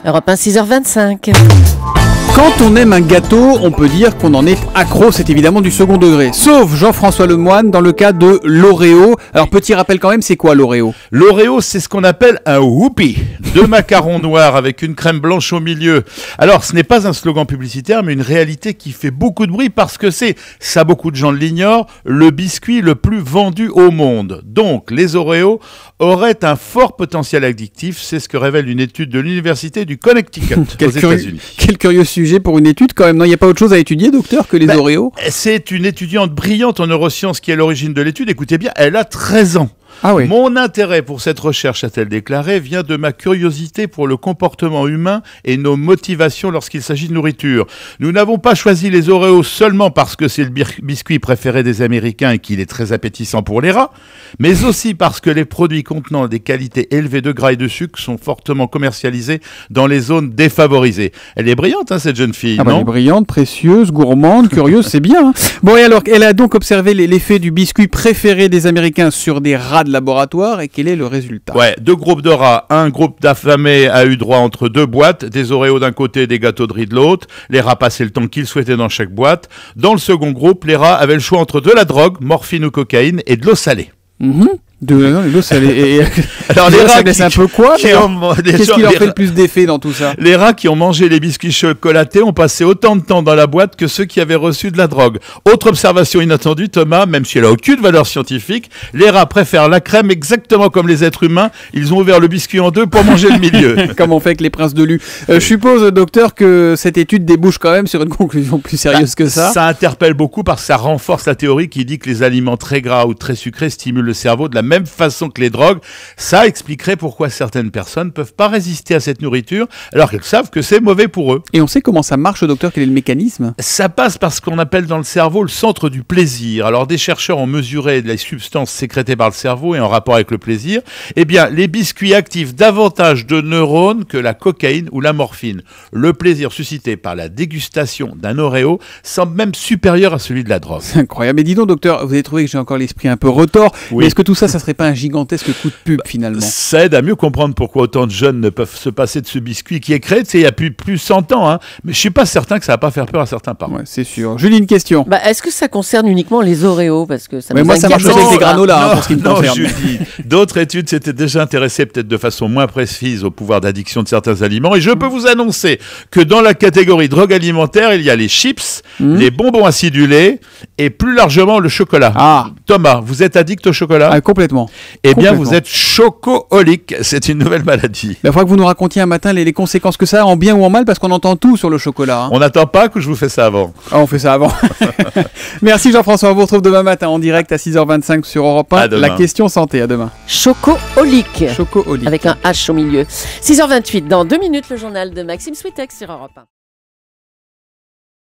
Europe 1, 6h25. Quand on aime un gâteau, on peut dire qu'on en est accro, c'est évidemment du second degré. Sauf Jean-François Lemoine dans le cas de l'Oreo. Alors petit rappel quand même, c'est quoi l'Oreo ? L'Oreo, c'est ce qu'on appelle un whoopie. 2 macarons noirs avec une crème blanche au milieu. Alors, ce n'est pas un slogan publicitaire, mais une réalité qui fait beaucoup de bruit parce que c'est, ça beaucoup de gens l'ignorent, le biscuit le plus vendu au monde. Donc, les Oreos auraient un fort potentiel addictif. C'est ce que révèle une étude de l'université du Connecticut aux États-Unis. Quel curieux sujet pour une étude quand même. Non, il n'y a pas autre chose à étudier, docteur, que les Oreos ? C'est une étudiante brillante en neurosciences qui est à l'origine de l'étude. Écoutez bien, elle a 13 ans. Ah oui. Mon intérêt pour cette recherche, a-t-elle déclaré, vient de ma curiosité pour le comportement humain et nos motivations lorsqu'il s'agit de nourriture. Nous n'avons pas choisi les Oreos seulement parce que c'est le biscuit préféré des Américains et qu'il est très appétissant pour les rats, mais aussi parce que les produits contenant des qualités élevées de gras et de sucre sont fortement commercialisés dans les zones défavorisées. Elle est brillante, hein, cette jeune fille, non ? Elle est brillante, précieuse, gourmande, curieuse, c'est bien. Hein. Bon, et alors, elle a donc observé l'effet du biscuit préféré des Américains sur des rats de laboratoire, et quel est le résultat ? Ouais, 2 groupes de rats. Un groupe d'affamés a eu droit entre 2 boîtes, des Oreos d'un côté et des gâteaux de riz de l'autre. Les rats passaient le temps qu'ils souhaitaient dans chaque boîte. Dans le second groupe, les rats avaient le choix entre de la drogue, morphine ou cocaïne, et de l'eau salée. L'eau salée. Alors les rats c'est un peu quoi ? Qu'est-ce qui leur fait le plus d'effet dans tout ça ? Les rats qui ont mangé les biscuits chocolatés ont passé autant de temps dans la boîte que ceux qui avaient reçu de la drogue. Autre observation inattendue, Thomas, même si elle a aucune valeur scientifique, les rats préfèrent la crème exactement comme les êtres humains. Ils ont ouvert le biscuit en 2 pour manger le milieu. Comme on fait avec les princes de Lu. Je suppose, docteur, que cette étude débouche quand même sur une conclusion plus sérieuse que ça. Ça interpelle beaucoup parce que ça renforce la théorie qui dit que les aliments très gras ou très sucrés stimulent le cerveau de la même façon que les drogues. Ça expliquerait pourquoi certaines personnes ne peuvent pas résister à cette nourriture alors qu'elles savent que c'est mauvais pour eux. Et on sait comment ça marche, docteur ? Quel est le mécanisme ? Ça passe par ce qu'on appelle dans le cerveau le centre du plaisir. Alors des chercheurs ont mesuré les substances sécrétées par le cerveau et en rapport avec le plaisir. Eh bien, les biscuits activent davantage de neurones que la cocaïne ou la morphine. Le plaisir suscité par la dégustation d'un Oreo semble même supérieur à celui de la drogue. C'est incroyable. Mais dis donc, docteur, vous avez trouvé que j'ai encore l'esprit un peu retors. Oui. Mais est-ce que tout ça serait pas un gigantesque coup de pub finalement ? Ça aide à mieux comprendre pourquoi autant de jeunes ne peuvent se passer de ce biscuit qui est créé, il y a plus de 100 ans. Hein. Mais je suis pas certain que ça va pas faire peur à certains parents. Ouais, c'est sûr. Julie, une question. Est-ce que ça concerne uniquement les Oreos ? Parce que ça moi, ça marche aussi avec les granolas, pour ce qui me concerne. Julie, d'autres études s'étaient déjà intéressées peut-être de façon moins précise au pouvoir d'addiction de certains aliments. Et je peux vous annoncer que dans la catégorie drogue alimentaire, il y a les chips, les bonbons acidulés et plus largement le chocolat. Ah. Thomas, vous êtes addict au chocolat ? Complètement. Eh bien, vous êtes chocoholique. C'est une nouvelle maladie. Il faudra que vous nous racontiez un matin les conséquences que ça a, en bien ou en mal, parce qu'on entend tout sur le chocolat. Hein. On n'attend pas que je vous fasse ça avant. Ah, on fait ça avant. Merci Jean-François. On vous retrouve demain matin en direct à 6h25 sur Europe 1. La question santé. À demain. Chocoholique. Chocoholique. Avec un H au milieu. 6h28. Dans 2 minutes, le journal de Maxime Switek sur Europe 1.